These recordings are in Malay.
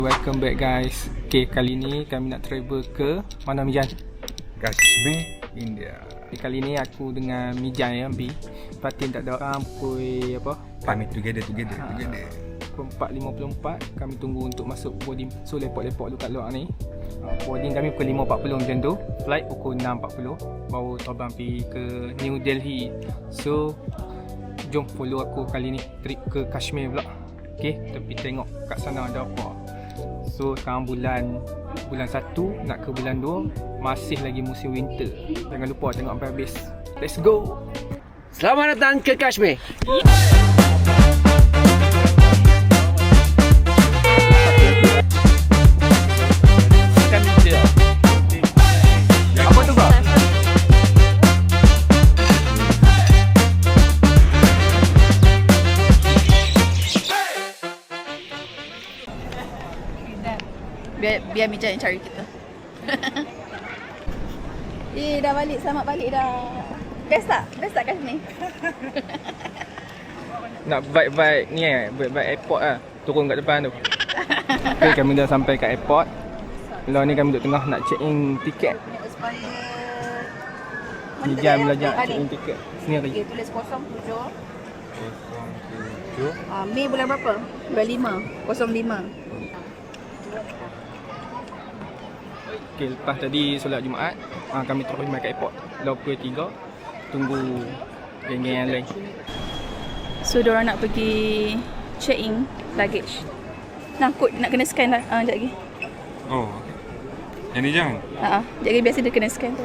Welcome back guys. Okay, kali ni kami nak travel ke mana Mijan? Kashmir, India. Kali ni aku dengan Mijan ya, Bi. Fatin tak ada orang pukul apa? Kami together. Pukul 4.54 kami tunggu untuk masuk boarding. So lepok-lepok dulu kat luar ni. Boarding kami pukul 5.40 macam tu. Flight pukul 6.40 baru terbang pergi ke New Delhi. So jom follow aku kali ni trip ke Kashmir pula. Okay, tapi tengok kat sana ada apa. So sekarang bulan 1 nak ke bulan 2, masih lagi musim winter. Jangan lupa tengok sampai habis. Let's go. Selamat datang ke Kashmir. Apa tu kak? Biar Mijan yang cari kita. Dah balik, selamat balik dah. Best tak? Best tak Kashmir? Nak vibe ni vibe airport lah. Turun kat depan tu. Okay, kami dah sampai kat airport. Kalau ni kami duduk tengah nak check in tiket. Mijan belajar check in tiket sendiri. Okay, tulis 07. Mei bulan berapa? Bulan 5. 05. Okay, lepas tadi solat Jumaat, kami terus mai kat airport. Lalu pukul 3 tunggu geng-geng yang lain. So diorang nak pergi check in luggage. Nah, kod nak kena scan lah. Sekejap lagi. Oh, yang ni jangan. Sekejap lagi biasa dia kena scan tu.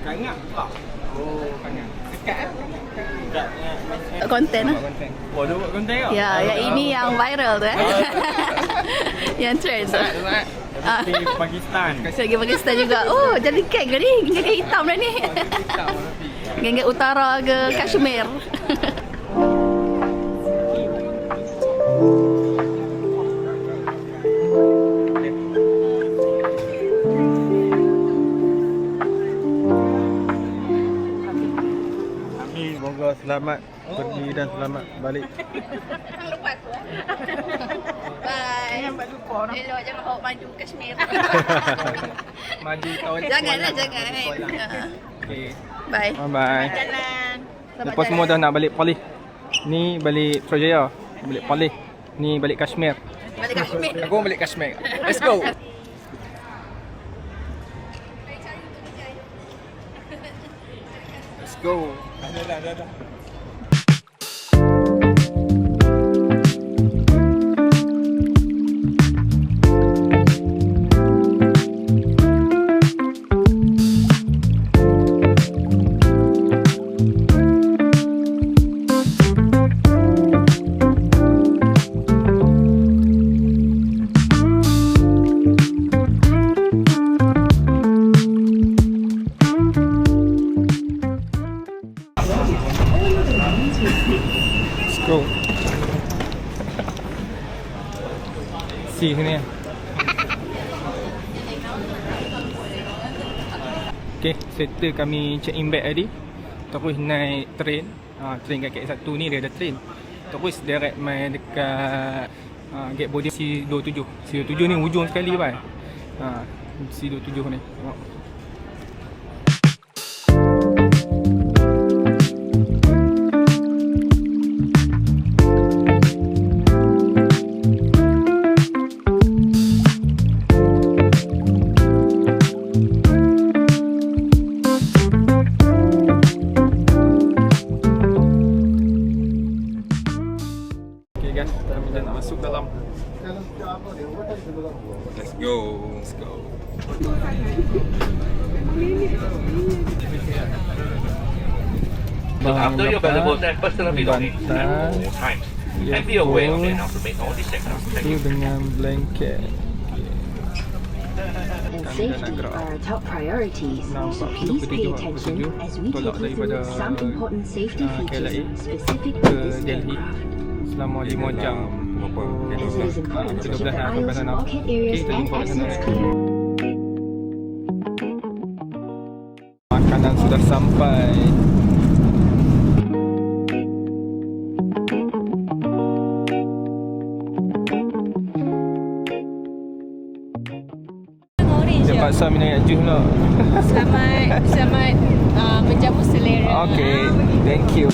Kangat tak? Oh, kangat. Dekat kan? Konten lah. Oh, dia buat konten ke? Ya, yang ini yang viral tu yang trend tu. Tapi Pakistan. Saya pergi Pakistan juga. Oh, jadi geng ke ni? Geng hitam dah ni. Geng utara ke Kashmir. Semoga selamat pergi dan selamat balik. Lupa aku. Bye. Elok jangan bawa maju Kashmir. Maju tahun. Jangan. Okay. Bye. Bye. Jalan. Lepas semua dah nak balik Polis. Ni balik Trojaya. Balik Polis. Ni balik Kashmir. Balik Kashmir. Aku balik Kashmir. Let's go. Let's go. Dah. Go. Sini. Okay, settle kami check in bag tadi. Terus naik train. Train kat KX1 ni dia ada train. Terus direct main dekat gate boarding C27. C27 ni hujung sekali bhai. C27 ni. Tengok. Let's go. After your valuable time, personal belongings and more times. And be aware of the announcement all the sectors. Itu dengan blanket. And safety are our top priorities, so please pay attention as we take you through some important safety features specific to this aircraft. Selama 5 jam. As it is important to keep the nak aisles, sampai sana. bulkhead areas Kita and jumpa kat sana. exits clear. Makanan sudah sampai. Dia paksa minum air jus pula. Selamat menjamu selera. Okay, thank you.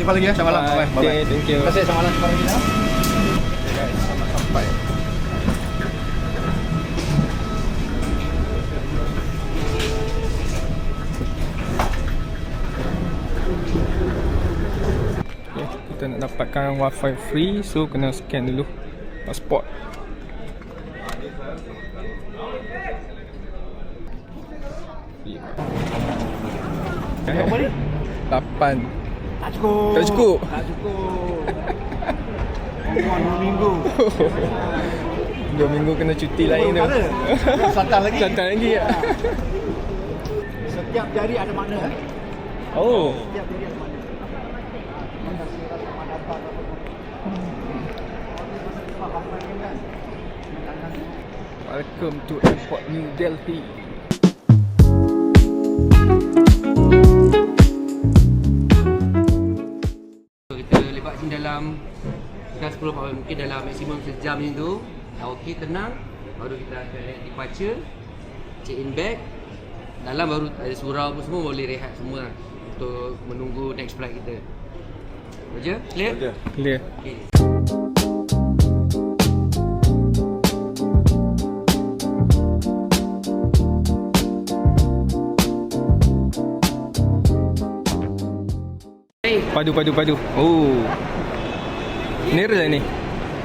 Jumpa lagi ya. Selamat malam. Bye. Okay, thank you. Terima kasih. Selamat malam. Jumpa lagi ya. Okay guys, selamat sampai. Okay, kita nak dapatkan wifi free, so kena scan dulu pasport. Berapa ni? 8. Tak cukup. Tak cukup. Tak cukup. Perempuan 2 minggu. 2 minggu kena cuti lain tu. Santai lagi. Santai lagi ya. Setiap jari ada makna. Oh. Setiap jari ada makna. Welcome to Airport New Delhi. Kita lepak sini dalam sekitar 10 mungkin dalam maksimum sejam macam tu. Dah okey, tenang. Baru kita akan departure, check in bag. Dalam baru ada surau pun semua, boleh rehat semua lah untuk menunggu next flight kita. Roger? Clear? Clear. Okay. Padu. Oh. Mineral ni.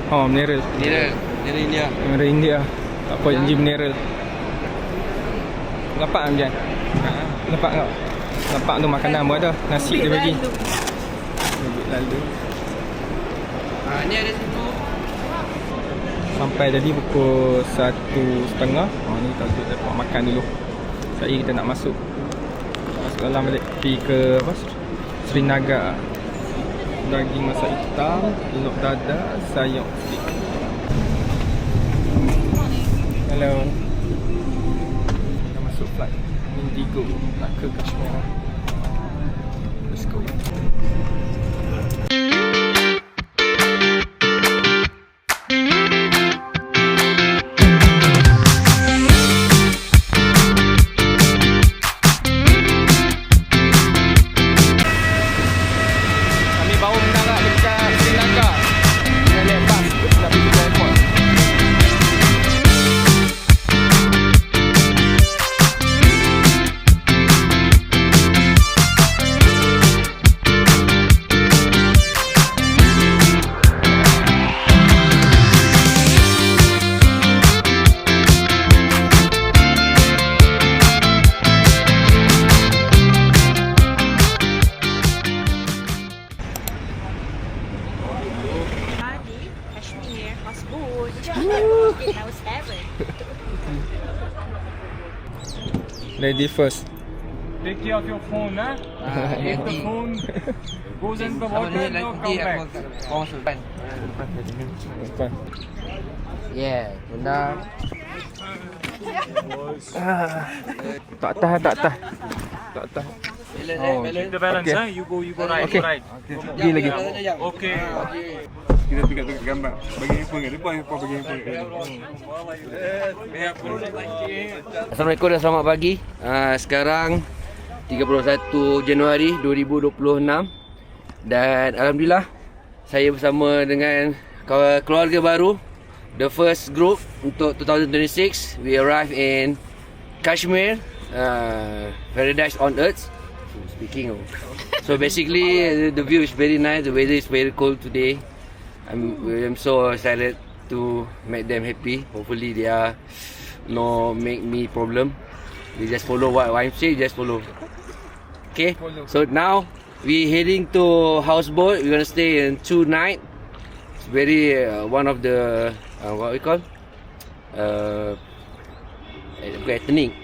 Oh, mineral. Mineral India. Mineral India. Tak apa, Jim mineral. Nampak tak Amjan? Nampak tak? Nampak tu makanan pun ada. Nasi dia bagi. Lalu. Ni ada situ. Sampai tadi pukul 1.30. Ni kita duduk dapat makan dulu. Saya kita nak masuk dalam balik. Pergi ke apa? Srinagar. Daging masak hitam, telur dadar, sayur stick. Hello. Kita masuk flight Indigo nak ke Kashmir. Let's go. Lady first. Take care of your phone, huh? If the phone goes in the water, no, come back. Depan. Yeah, tenang. Tak tahan. Oh. Keep the balance, Okay. huh? You go right, Okay. go right. Pergi lagi. Okay. Kita tengok gambar. Bagi handphone kat depan, handphone bagi handphone kat Assalamualaikum dan selamat pagi. Sekarang 31 Januari 2026 dan alhamdulillah saya bersama dengan keluarga baru, the first group untuk 2026. We arrive in Kashmir, paradise on earth. So basically the view is very nice, the weather is very cold today. I'm so excited to make them happy. Hopefully they are no make me problem. They just follow what I'm saying, just follow. Okay, so now we heading to houseboat. We're gonna stay in 2 nights. It's very one of the what we call ethnic.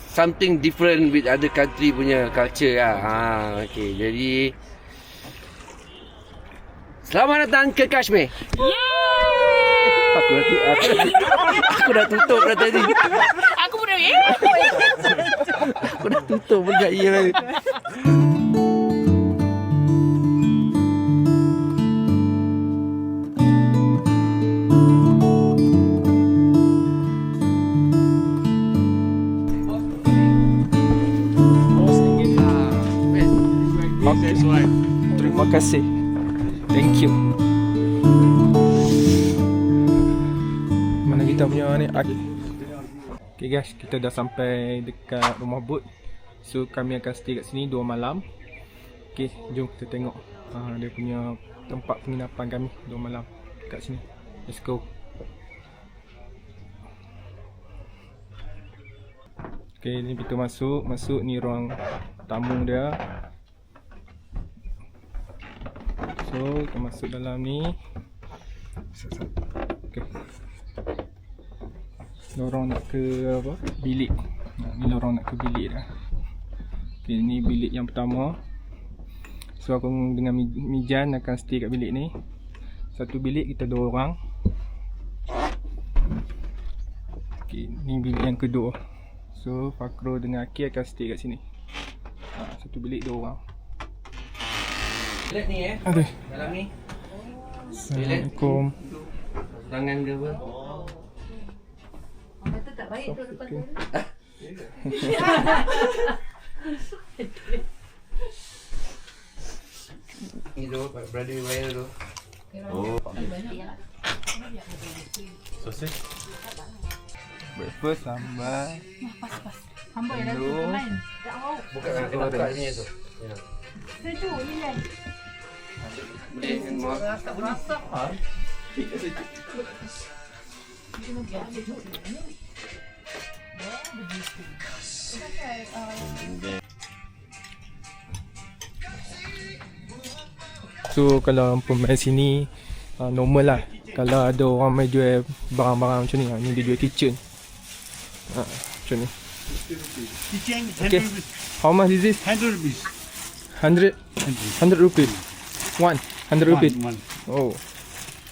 Something different with other country punya culture lah. Okay, jadi selamat datang ke Kashmir. Aku dah tutup dah tadi. Aku pun dah Aku dah tutup pun dah iya. Terima kasih. Thank you. Mana kita punya ni? Okay guys, kita dah sampai dekat rumah boat. So kami akan stay kat sini 2 malam. Okay, jom kita tengok dia punya tempat penginapan kami 2 malam kat sini. Let's go. Okay, ni kita masuk ni ruang tamu dia. So kita masuk dalam ni. Okay. Lorong nak ke apa? Bilik. Ni lorong nak ke bilik dah. Okay, ni bilik yang pertama. So aku dengan Mijan akan stay kat bilik ni. Satu bilik kita 2 orang. Okay, ni bilik yang kedua. So Fakro dengan Aki akan stay kat sini. Satu bilik 2 orang. Toilet ni Aduh. dalam ni. Assalamualaikum. Tangan ke apa? Ni tu, brother bayar tu. Sosis. Breakfast sambal. Hamba yang dah Hello. lain. Bukan ada kat sini tu. Ya. Sejuk ni kan. Boleh semua. So kalau pemain sini normal lah. Kalau ada orang main jual barang-barang macam ni, ni dia jual kitchen. Macam ni. Kitchen, Okay. How much is this? 100 rupees. 100 rupees. 100 rupees. Oh.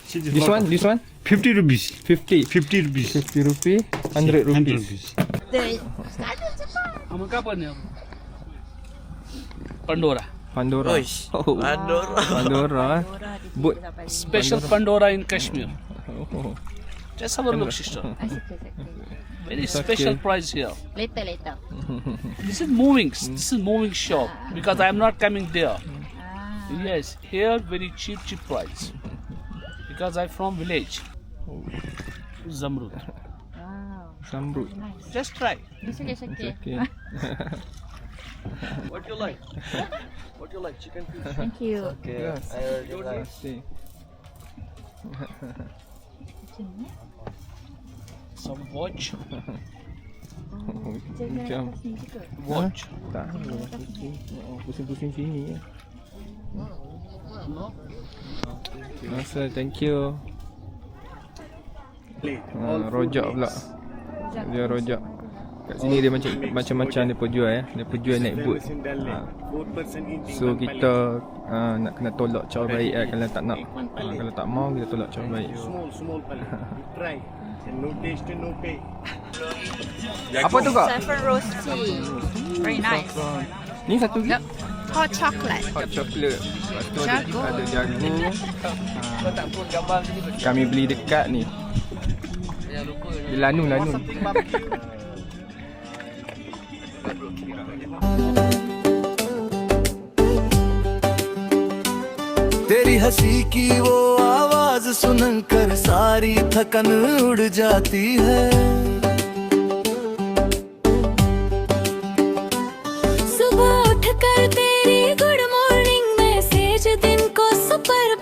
This one? 50 rupees. 50. 50 rupees. 50 rupees. 100 rupees. Kamu kapan ya? Pandora. Pandora. Oh. Pandora. Boat. Special Pandora in Kashmir. Oh. Just have a look, sister. Very It's special okay. price here. Later. This is moving. This is moving shop because I am not coming there. Yes, here very cheap price. Because I from village. Zamrud. Sambrut. Just try. It's okay. Okay. What you like? What you like? Chicken fish. Thank you. Yes. I see. Some watch. Macam Watch. tak pusing-pusing sini ya. Masa, thank you. Rojak pula. Dia rojak. Kat sini dia macam-macam dia jual ya. Dia jual naik boat. So kita nak kena tolak cara baik kalau tak nak. Kalau tak mau kita tolak cara baik. Small try. No taste, no pay. Apa tu kak? Saffron roast tea. Very nice. Ni satu lagi. Hot chocolate. Hot chocolate. Lepas tu ada jagung. Kau tak pun gambar sini. Kami beli dekat ni. Jangan lupa. Di Lanun. तेरी हंसी की वो आवाज सुनकर सारी थकन उड़ जाती है। सुबह उठकर तेरी गुड मॉर्निंग मैसेज दिन को सुपर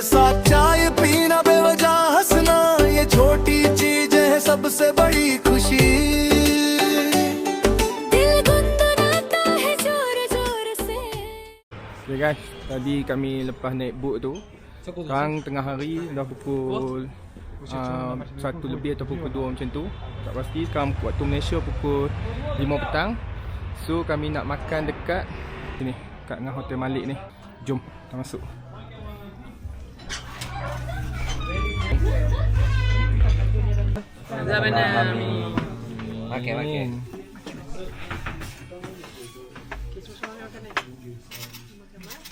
साथ चाय पीना बेवजह हंसना ये छोटी चीज है सबसे बड़ी खुशी दिल गुनगुनाता है जोर जोर से. Okay guys, tadi kami lepas naik boat tu, sekarang tengah hari dah pukul 1 lebih atau pukul 2 macam tu, tak pasti. Sekarang waktu Malaysia pukul 5 petang. So kami nak makan dekat sini, kat dengan Hotel Malik ni. Jom kita masuk. Makan.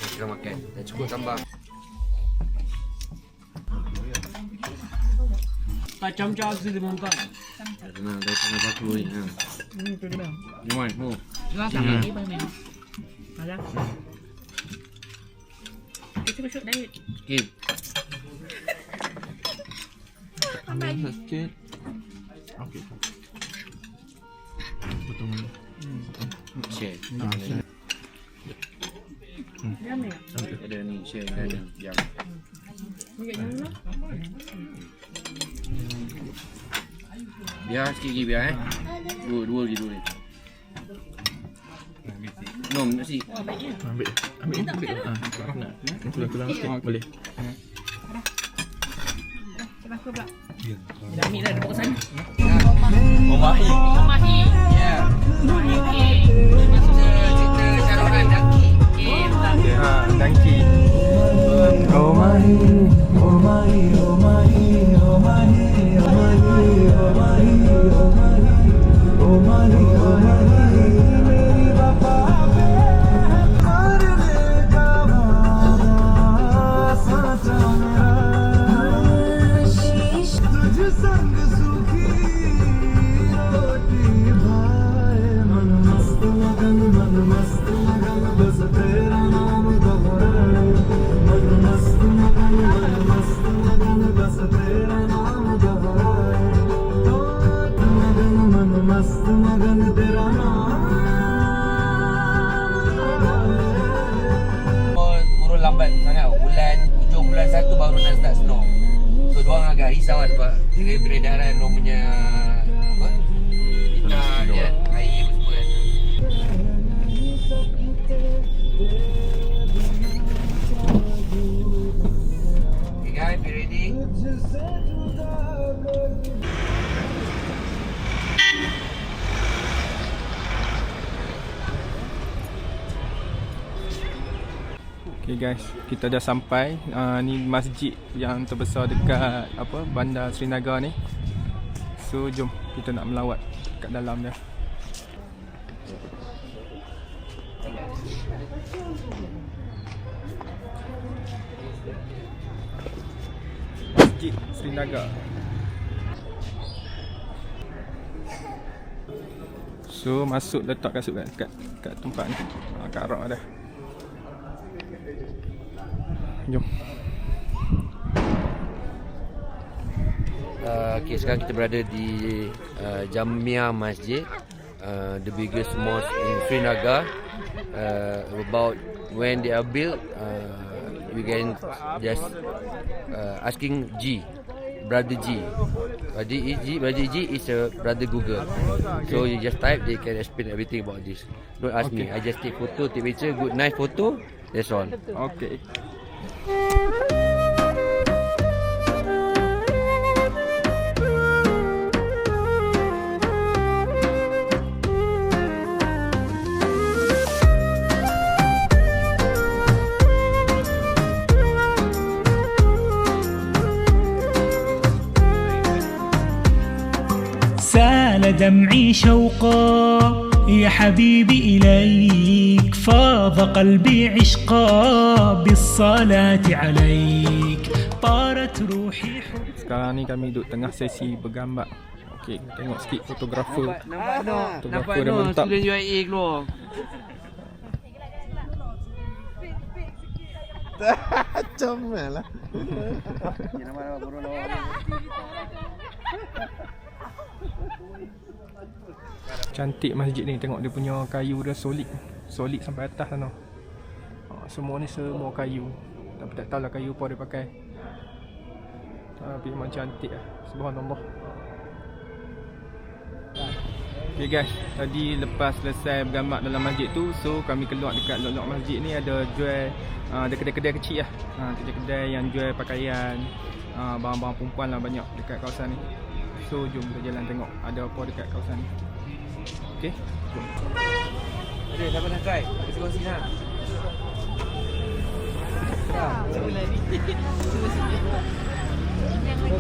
Kita makan. Dah cukup tambah. Macam-macam sih dia mungkin. Tenang, dah tengah pakai ni. Gimana? Mau? Skip. Sikit. Okey. Potong ni. Share. Ada ni share dan jam. Biar sikit lagi biar Dua lagi. No, nasi. Ambil. Kurang sikit. Boleh. Mahi. Ya. Kita calonkan daki. Dangki. Oh my, oh my, oh my, oh my, oh my, oh my, oh my, oh my, oh my, मेरी वफा पे करने का वादा साचा मेरा शीश तुझ संग सुखी रोटी भाए मन मस्त मगन बस तेरा नाम दोहराए मन मस्त मगन बस तेरा नाम दोहराए मन मस्त मगन तेरा नाम Turun lambat sangat. Hujung bulan 1 baru nak start snow. So diorang agak risau sebab peredaran diorang punya kita lihat air apa semua kan. Okay guys, be ready. Okay guys, kita dah sampai. Ni masjid yang terbesar dekat Bandar Srinagar ni. So jom kita nak melawat kat dalam dia. Masjid Srinagar. So masuk, letak kasut kat tempat ni. Kat rak dah. Jom. Okay, sekarang kita berada di Jamia Masjid, the biggest mosque in Srinagar. About when they are built, you can just asking G, brother G. Brother G is a brother Google. So you just type, they can explain everything about this. Don't ask me. I just take photo, take picture, good nice photo. That's all. Okay. سال دمعي شوقا يا حبيبي إليك فاض قلبي عشقا بالصلاة عليك طارت روحي. Sekarang ni kami duduk tengah sesi bergambar. Okey, tengok sikit fotografer. Nampak dia mantap. Student UIA keluar. Comel lah. Cantik masjid ni, tengok dia punya kayu dia solid. Solid sampai atas sana. Semua ni semua kayu. Tapi tak tahulah kayu apa dia pakai. Tapi memang cantik lah. Subhanallah. Okay guys, tadi lepas selesai bergamak dalam masjid tu, so kami keluar dekat lok-lok masjid ni ada jual ada kedai-kedai kecil lah. Kedai-kedai yang jual pakaian, barang-barang perempuan lah banyak dekat kawasan ni. So jom kita jalan tengok ada apa dekat kawasan ni. Okay, jom. Okay, siapa nak try? Kasi kongsi nak.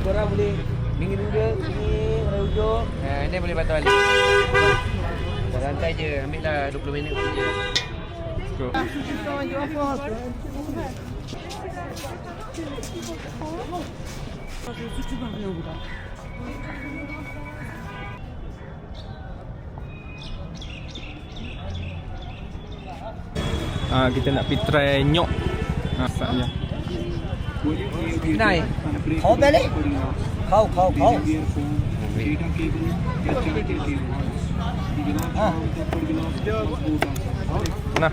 Korang boleh Minggir dulu, minggir pada hujung. Ini boleh patah balik. Dah santai je, ambil lah 20 minit je. Go. Kita nak pergi try nyok. Saatnya. Kenai. Kau balik? Kau. Nah.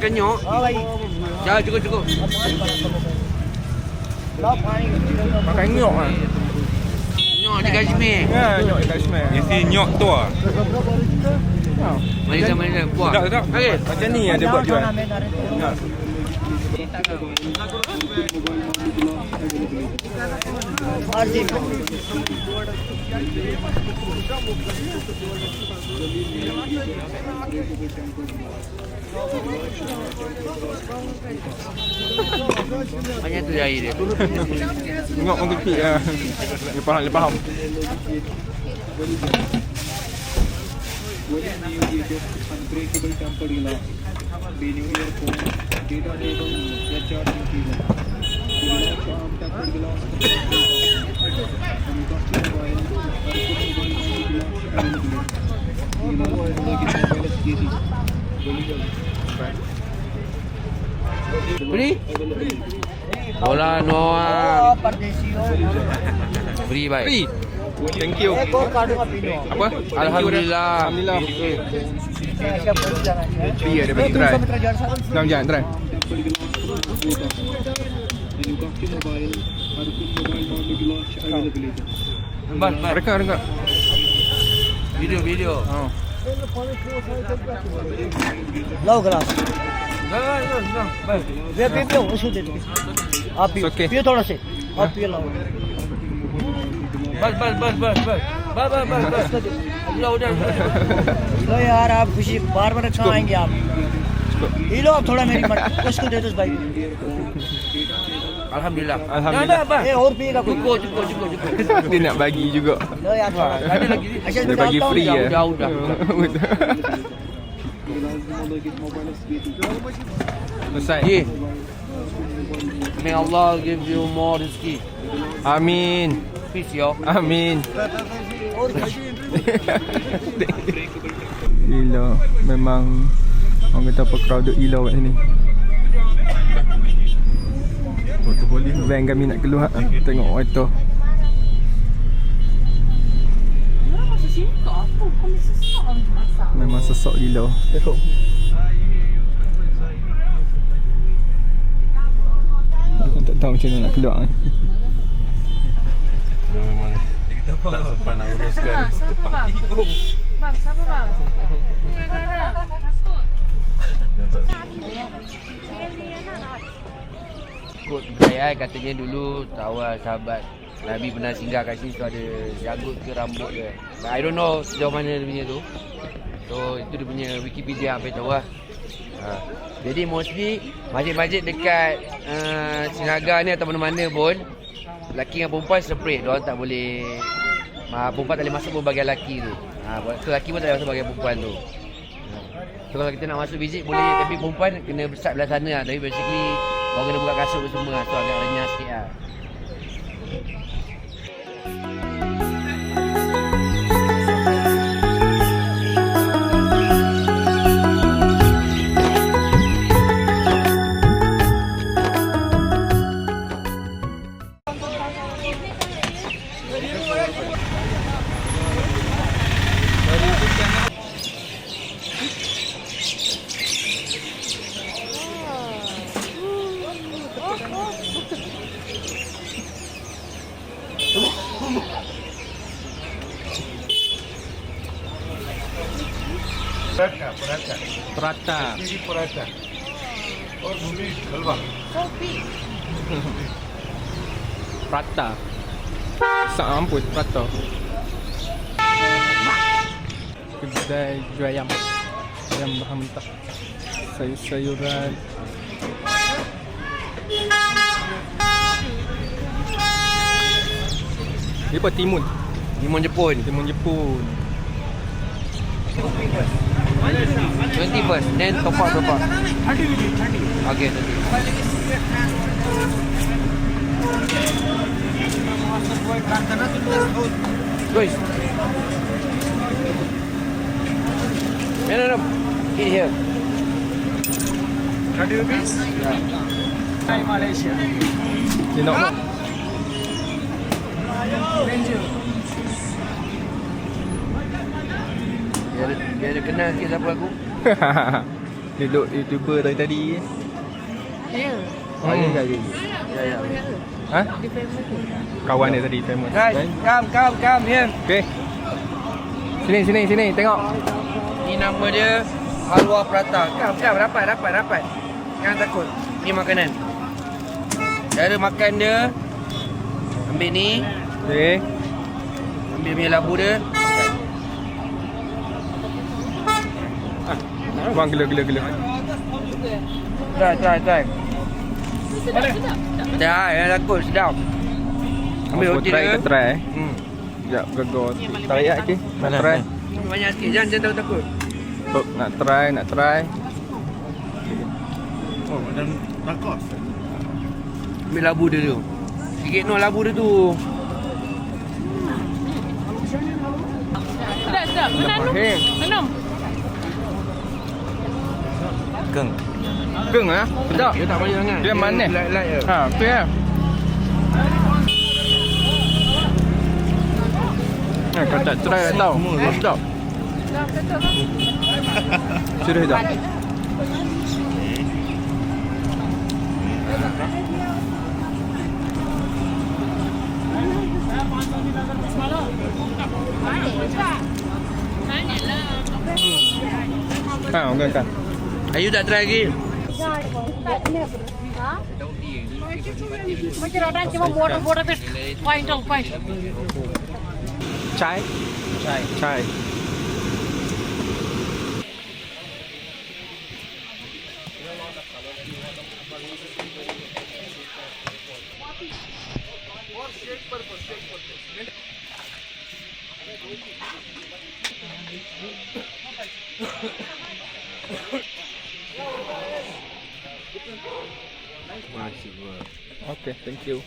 Kenyok. Jangan cukup. Pakai nyok ah. Nyok di Kashmir. Ya, nyok di Kashmir. Isi nyok tu ah. Malaysia. Puas. Sedap. Okey. Macam ni ada buat jual. Banyak tu air dia. Tengok orang kecil lah. Dia faham. Beri? Bola Noah. Beri baik. Free. Thank you. Apa? Alhamdulillah. Free ada bagi try. Jangan try. Rekam. Video. लो गिलास वे पी पियो उसको दे दो आप पियो Okay. पियो थोड़ा से आप पियो लाओ बस उधर लो यार आप खुशी बार बार कहाँ आएंगे आप पी लो आप थोड़ा मेरी मत उसको दे दो उस भाई Alhamdulillah. ये और पिएगा कोई Cukup. Dia nak bagi juga. लो यार थोड़ा Ada lagi. Dia bagi free ya. Udah. Selesai. Ye. May Allah give you more rezeki. Amin. Peace yo. Amin. Gila, memang orang kata apa crowded gila kat sini. Van kami nak keluar tengok kereta. Memang sesak gila. Tak tahu macam mana nak keluar ni. Memang tak sempat nak uruskan. Bang, siapa bang? Ikut saya katanya dulu awal sahabat Nabi pernah singgah kat sini tu ada janggut ke rambut dia. But I don't know sejauh mana dia punya tu. So itu dia punya Wikipedia apa tahu lah. Jadi mostly masjid-masjid dekat Sinaga ni atau mana-mana pun lelaki dengan perempuan separate. Diorang tak boleh perempuan tak boleh masuk pun bagian lelaki tu. Lelaki pun tak boleh masuk bagian perempuan tu. So kalau kita nak masuk visit boleh je, tapi perempuan kena bersat belah sana lah. Tapi basically orang kena buka kasut semua lah. So agak renyah sikit lah. Prata. Prata. Sak ampun prata. Kedai jual ayam. Ayam bahan mentah. Sayur-sayuran. Ni apa timun? Timun Jepun. Timun Jepun. 20 first, then top up. Okay, 30. Guys. No. Eat here. 30 rupees? Yeah. Malaysia. Dia nak apa? Dia ada kenal sikit siapa aku. Dia duduk YouTuber tadi. Ya. Oh, ya ke? Ya. Ha? Kawan dia tadi famous. Guys, come here. Okey. Sini tengok. Ni nama dia Halwa Prata. Come, rapat. Jangan takut. Ni makanan. Cara makan dia, ambil ni, Okey. ambil punya labu dia. Bang gila. Try. Dah, jangan takut, sedap. Ambil roti dia. Kita try. Hmm. Sekejap, gagal. Tarik tak okey? Nak try. Ambil banyak sikit, jangan takut. Oh, nak try. Oh, macam tacos. Ambil labu dia tu. Sikit no labu dia tu. Sedap. Minum. Geng ah. Sedap. Dia tak banyak sangat. Dia manis. Light je. Ha, tu ya. Kalau tak try tak tahu. Sedap. Sudah dah. Kan. Ayu tak try lagi? Macam orang cuma bodoh tu. Point. Chai. Okay, thank you.